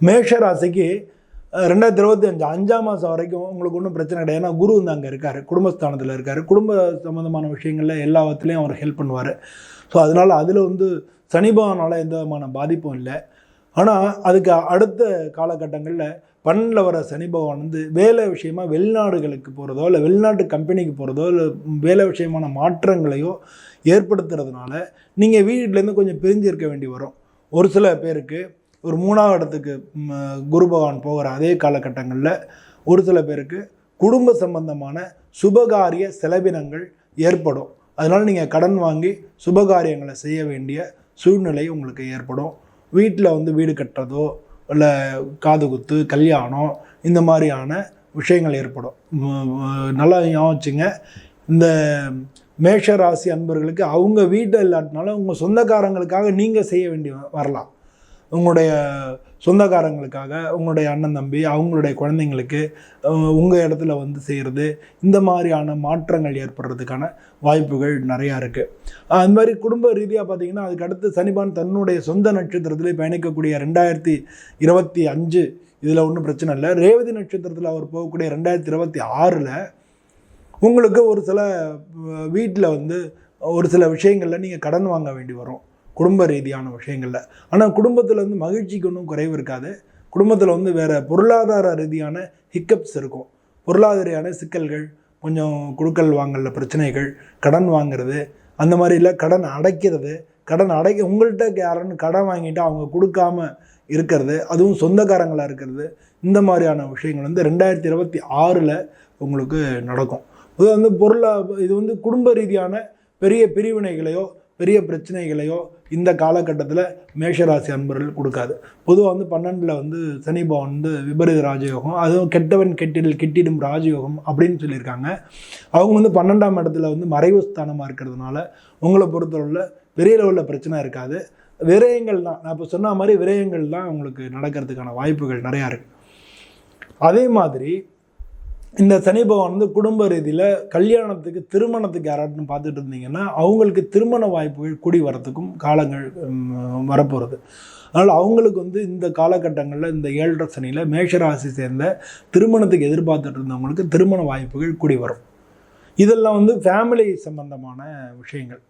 மேஷ ராசிக்கு 2025 5ஆம் மாதம் வரைக்கும் உங்களுக்கு ஒன்றும் பிரச்சனை கிடையாது. ஏன்னா குரு வந்து அங்கே இருக்கார், குடும்பஸ்தானத்தில் இருக்கார். குடும்ப சம்மந்தமான விஷயங்களில் எல்லாத்துலேயும் அவர் ஹெல்ப் பண்ணுவார். ஸோ அதனால் அதில் வந்து சனி பகவானால் எந்த விதமான பாதிப்பும் இல்லை. ஆனால் அதுக்கு அடுத்த காலகட்டங்களில் 12ல் வர சனி பகவான் வந்து வேலை விஷயமா வெளிநாடுகளுக்கு போகிறதோ இல்லை வெளிநாட்டு கம்பெனிக்கு போகிறதோ இல்லை வேலை விஷயமான மாற்றங்களையோ ஏற்படுத்துறதுனால நீங்கள் வீட்டிலேருந்து கொஞ்சம் பிரிஞ்சு இருக்க வேண்டி வரும். ஒரு சில பேருக்கு ஒரு 3ஆவது இடத்துக்கு குரு பகவான் போகிற அதே காலகட்டங்களில் ஒரு சில பேருக்கு குடும்ப சம்பந்தமான சுபகாரிய செலவினங்கள் ஏற்படும். அதனால் நீங்கள் கடன் வாங்கி சுபகாரியங்களை செய்ய வேண்டிய சூழ்நிலை உங்களுக்கு ஏற்படும். வீட்டில் வந்து வீடு கட்டுறதோ இல்லை காது குத்து, கல்யாணம், இந்த மாதிரியான விஷயங்கள் ஏற்படும். நல்லா ஞாபகம் வச்சுங்க. இந்த மேஷ ராசி அன்பர்களுக்கு அவங்க வீட்டில் இல்லாட்டினாலும் உங்கள் சொந்தக்காரங்களுக்காக நீங்கள் செய்ய வேண்டி வரலாம். உங்களுடைய சொந்தக்காரங்களுக்காக, உங்களுடைய அண்ணன் தம்பி, அவங்களுடைய குழந்தைங்களுக்கு உங்கள் இடத்துல வந்து செய்கிறது, இந்த மாதிரியான மாற்றங்கள் ஏற்படுறதுக்கான வாய்ப்புகள் நிறையா இருக்குது. அது மாதிரி குடும்ப ரீதியாக பார்த்திங்கன்னா அதுக்கு அடுத்து சனிபான் தன்னுடைய சொந்த நட்சத்திரத்திலே பயணிக்கக்கூடிய 2025 இதில் ஒன்றும் பிரச்சனை இல்லை. ரேவதி நட்சத்திரத்தில் அவர் போகக்கூடிய 2026ல் உங்களுக்கு ஒரு சில வீட்டில் வந்து ஒரு சில விஷயங்களில் நீங்கள் கடன் வாங்க வேண்டி வரும், குடும்ப ரீதியான விஷயங்களில். ஆனால் குடும்பத்தில் வந்து மகிழ்ச்சிக்கு ஒன்றும் குறைவு இருக்காது. குடும்பத்தில் வந்து வேறு பொருளாதார ரீதியான ஹிக்கப்ஸ் இருக்கும். பொருளாதார சிக்கல்கள், கொஞ்சம் கொடுக்கல் வாங்கல பிரச்சனைகள், கடன் வாங்கிறது, அந்த மாதிரி இல்லை கடன் அடைக்கிறது, உங்கள்கிட்ட யாருன்னு கடன் வாங்கிட்டு அவங்க கொடுக்காம இருக்கிறது, அதுவும் சொந்தக்காரங்களாக இருக்கிறது, இந்த மாதிரியான விஷயங்கள் வந்து 2026ல் உங்களுக்கு நடக்கும். இது வந்து இது வந்து குடும்ப ரீதியான பெரிய பிரிவினைகளையோ பெரிய பிரச்சனைகளையோ இந்த காலகட்டத்தில் மேஷராசி அன்பர்கள் கொடுக்காது. பொதுவாக வந்து 12ல் வந்து சனி பகவான் வந்து விபரீத ராஜயோகம், அதுவும் கெட்டவன் கெட்டிடும் ராஜயோகம் அப்படின்னு சொல்லியிருக்காங்க. அவங்க வந்து 12ஆம் இடத்துல வந்து மறைவு ஸ்தானமாக இருக்கிறதுனால உங்களை பொறுத்தளவில் பெரிய லெவலில் பிரச்சனை இருக்காது. விரயங்கள் தான், நான் இப்போ சொன்ன மாதிரி விரயங்கள் தான் உங்களுக்கு நடக்கிறதுக்கான வாய்ப்புகள் நிறையா இருக்குது. அதே மாதிரி இந்த சனி பகவான் வந்து குடும்ப ரீதியில் கல்யாணத்துக்கு, திருமணத்துக்கு யாராட்டும் பார்த்துட்டு இருந்தீங்கன்னா அவங்களுக்கு திருமண வாய்ப்புகள் கூடி வரத்துக்கும் காலங்கள் வரப்போகிறது. அதனால் அவங்களுக்கு வந்து இந்த காலகட்டங்களில் இந்த 7.5 சனியில் மேஷராசி சேர்ந்த திருமணத்துக்கு எதிர்பார்த்துட்டு இருந்தவங்களுக்கு திருமண வாய்ப்புகள் கூடி வரும். இதெல்லாம் வந்து ஃபேமிலி சம்பந்தமான விஷயங்கள்.